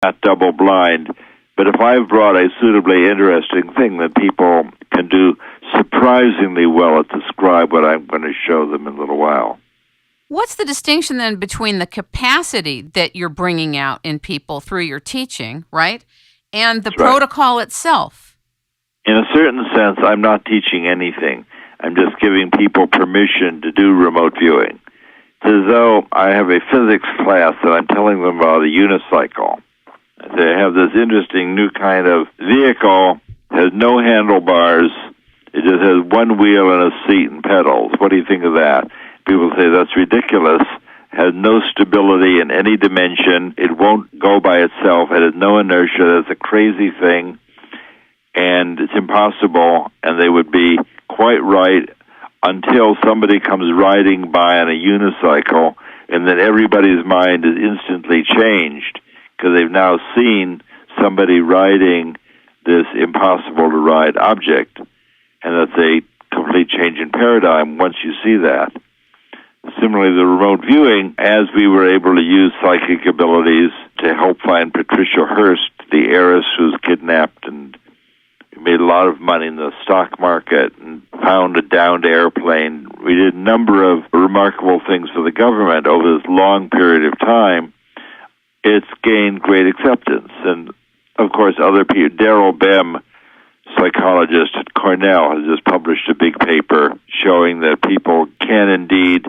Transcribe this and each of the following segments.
not double-blind. But if I've brought a suitably interesting thing, then people can do surprisingly well at describe what I'm going to show them in a little while. What's the distinction then between the capacity that you're bringing out in people through your teaching, right, and the protocol itself? In a certain sense, I'm not teaching anything. I'm just giving people permission to do remote viewing. It's as though I have a physics class that I'm telling them about a unicycle. I say, I have this interesting new kind of vehicle, has no handlebars, it just has one wheel and a seat and pedals. What do you think of that? People say, that's ridiculous, has no stability in any dimension, it won't go by itself, it has no inertia, that's a crazy thing, and it's impossible, and they would be quite right until somebody comes riding by on a unicycle, and then everybody's mind is instantly changed, because they've now seen somebody riding this impossible-to-ride object, and that's a complete change in paradigm once you see that. Similarly, the remote viewing, as we were able to use psychic abilities to help find Patricia Hearst, the heiress who was kidnapped, and we made a lot of money in the stock market and found a downed airplane. We did a number of remarkable things for the government over this long period of time. It's gained great acceptance. And, of course, other people, Darrell Bem, psychologist at Cornell, has just published a big paper showing that people can indeed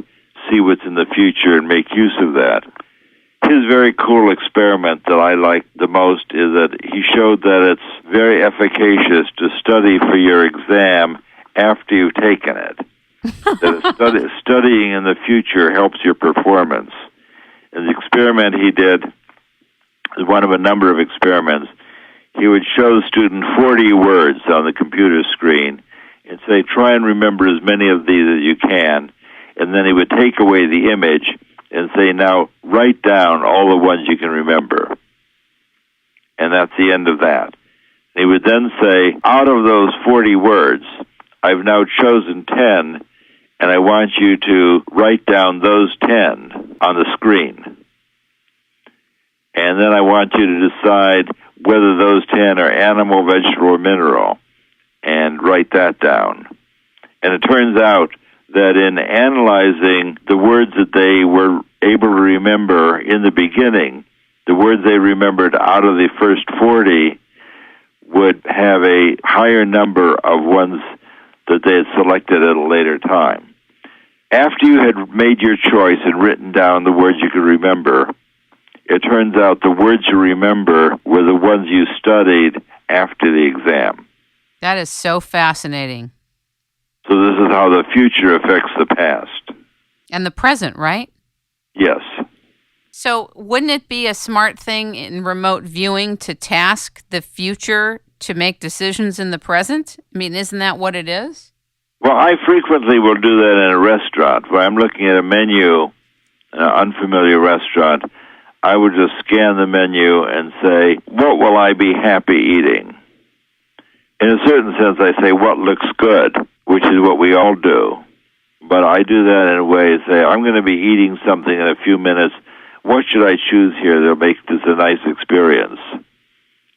see what's in the future and make use of that. His very cool experiment that I like the most is that he showed that it's very efficacious to study for your exam after you've taken it. That studying in the future helps your performance. And the experiment he did is one of a number of experiments. He would show the student 40 words on the computer screen and say, try and remember as many of these as you can. And then he would take away the image and say, now write down all the ones you can remember. And that's the end of that. He would then say, out of those 40 words, I've now chosen 10, and I want you to write down those 10 on the screen. And then I want you to decide whether those 10 are animal, vegetable, or mineral, and write that down. And it turns out that in analyzing the words that they were able to remember in the beginning, the words they remembered out of the first 40 would have a higher number of ones that they had selected at a later time. After you had made your choice and written down the words you could remember, it turns out the words you remember were the ones you studied after the exam. That is so fascinating. So this is how the future affects the past. And the present, right? Yes. So wouldn't it be a smart thing in remote viewing to task the future to make decisions in the present? I mean, isn't that what it is? Well, I frequently will do that in a restaurant where I'm looking at a menu in an unfamiliar restaurant. I would just scan the menu and say, what will I be happy eating? In a certain sense, I say, what looks good, which is what we all do. But I do that in a way to say, I'm going to be eating something in a few minutes. What should I choose here that will make this a nice experience?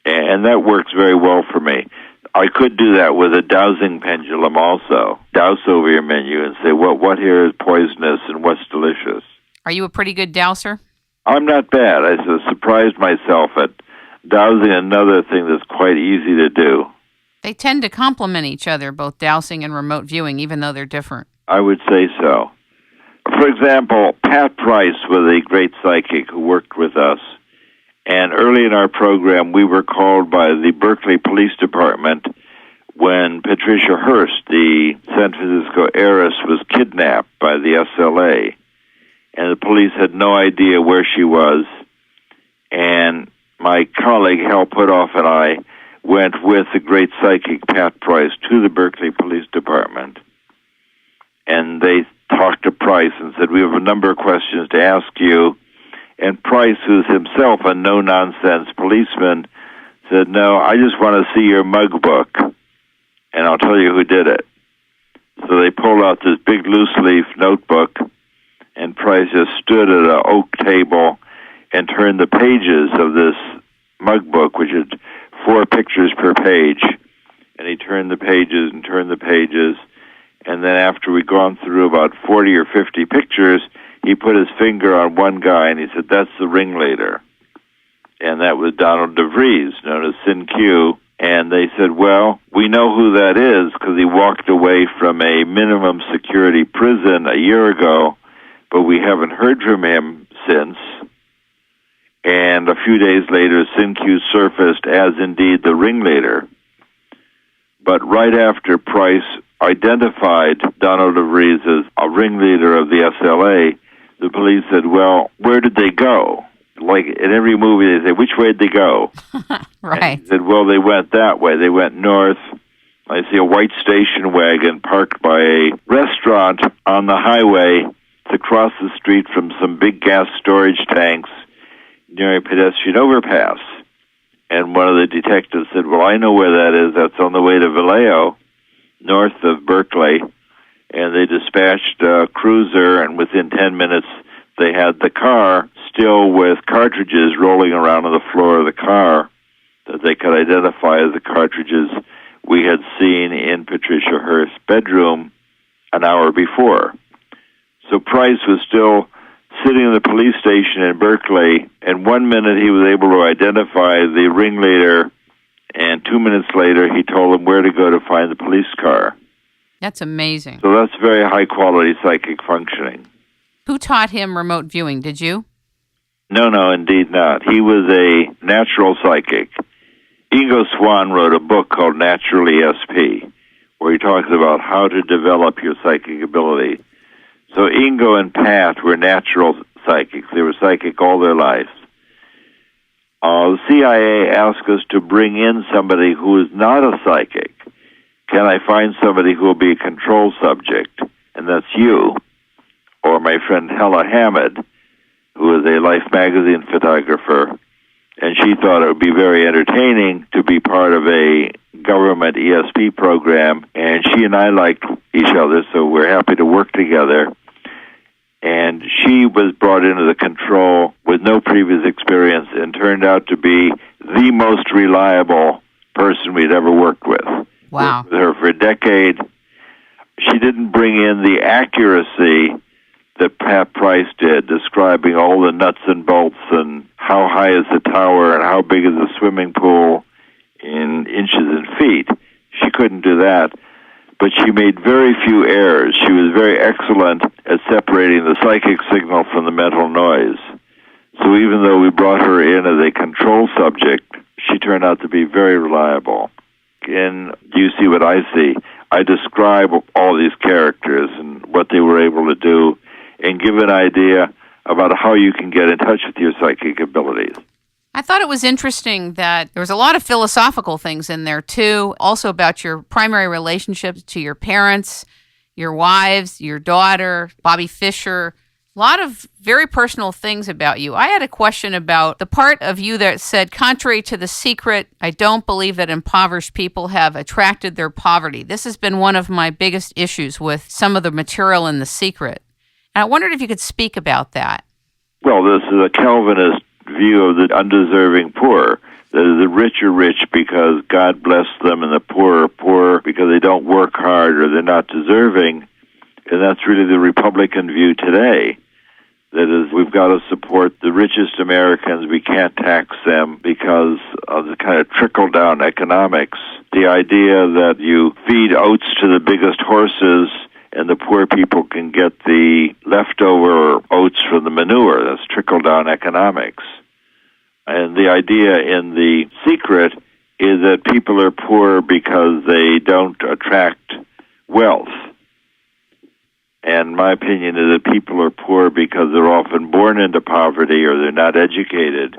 And that works very well for me. I could do that with a dowsing pendulum also. Douse over your menu and say, what here is poisonous and what's delicious. Are you a pretty good dowser? I'm not bad. I surprised myself at dowsing, another thing that's quite easy to do. They tend to complement each other, both dowsing and remote viewing, even though they're different. I would say so. For example, Pat Price was a great psychic who worked with us. And early in our program, we were called by the Berkeley Police Department when Patricia Hearst, the San Francisco heiress, was kidnapped by the SLA. And the police had no idea where she was. And my colleague, Hal Puthoff, and I went with the great psychic Pat Price to the Berkeley Police Department. And they talked to Price and said, we have a number of questions to ask you. And Price, who's himself a no-nonsense policeman, said, no, I just want to see your mug book, and I'll tell you who did it. So they pulled out this big loose-leaf notebook, and Price just stood at an oak table and turned the pages of this mug book, which had 4 pictures per page, and he turned the pages and turned the pages, and then after we'd gone through about 40 or 50 pictures, he put his finger on one guy, and he said, "That's the ringleader." And that was Donald DeVries, known as Sin Q. And they said, "Well, we know who that is because he walked away from a minimum security prison a year ago, but we haven't heard from him since." And a few days later, Sin Q surfaced as indeed the ringleader. But right after Price identified Donald DeVries as a ringleader of the SLA, the police said, "Well, where did they go?" Like in every movie, they say, "Which way did they go?" Right. And he said, "Well, they went that way. They went north. I see a white station wagon parked by a restaurant on the highway. It's across the street from some big gas storage tanks near a pedestrian overpass." And one of the detectives said, "Well, I know where that is. That's on the way to Vallejo, north of Berkeley." And they dispatched a cruiser, and within 10 minutes, they had the car still with cartridges rolling around on the floor of the car that they could identify as the cartridges we had seen in Patricia Hearst's bedroom an hour before. So Price was still sitting in the police station in Berkeley, and 1 minute he was able to identify the ringleader, and 2 minutes later he told them where to go to find the police car. That's amazing. So that's very high-quality psychic functioning. Who taught him remote viewing? Did you? No, indeed not. He was a natural psychic. Ingo Swann wrote a book called Natural ESP, where he talks about how to develop your psychic ability. So Ingo and Pat were natural psychics. They were psychic all their lives. The CIA asked us to bring in somebody who is not a psychic. Can I find somebody who will be a control subject? And that's you. Or my friend Hella Hamid, who is a Life magazine photographer. And she thought it would be very entertaining to be part of a government ESP program. And she and I liked each other, so we're happy to work together. And she was brought into the control with no previous experience and turned out to be the most reliable person we'd ever worked with. Wow. Worked with her for a decade. She didn't bring in the accuracy that Pat Price did, describing all the nuts and bolts and how high is the tower and how big is the swimming pool in inches and feet. She couldn't do that. But she made very few errors. She was very excellent at separating the psychic signal from the mental noise. So even though we brought her in as a control subject, she turned out to be very reliable. And you see what I see. I describe all these characters and what they were able to do and give an idea about how you can get in touch with your psychic abilities. I thought it was interesting that there was a lot of philosophical things in there, too, also about your primary relationships to your parents, your wives, your daughter, Bobby Fischer, a lot of very personal things about you. I had a question about the part of you that said, contrary to The Secret, I don't believe that impoverished people have attracted their poverty. This has been one of my biggest issues with some of the material in The Secret. And I wondered if you could speak about that. Well, this is a Calvinist view of the undeserving poor. The rich are rich because God blessed them, and the poor are poor because they don't work hard or they're not deserving. And that's really the Republican view today. That is, we've got to support the richest Americans. We can't tax them because of the kind of trickle-down economics. The idea that you feed oats to the biggest horses and the poor people can get the leftover oats from the manure. That's trickle-down economics. And the idea in The Secret is that people are poor because they don't attract wealth. And my opinion is that people are poor because they're often born into poverty or they're not educated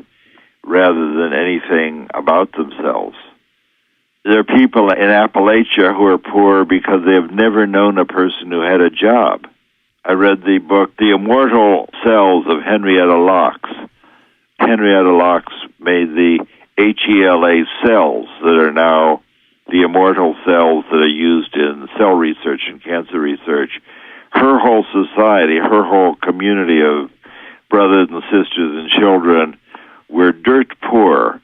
rather than anything about themselves. There are people in Appalachia who are poor because they have never known a person who had a job. I read the book, The Immortal Cells of Henrietta Lacks. Henrietta Lacks made the HELA cells that are now the immortal cells that are used in cell research and cancer research. Her whole society, her whole community of brothers and sisters and children were dirt poor,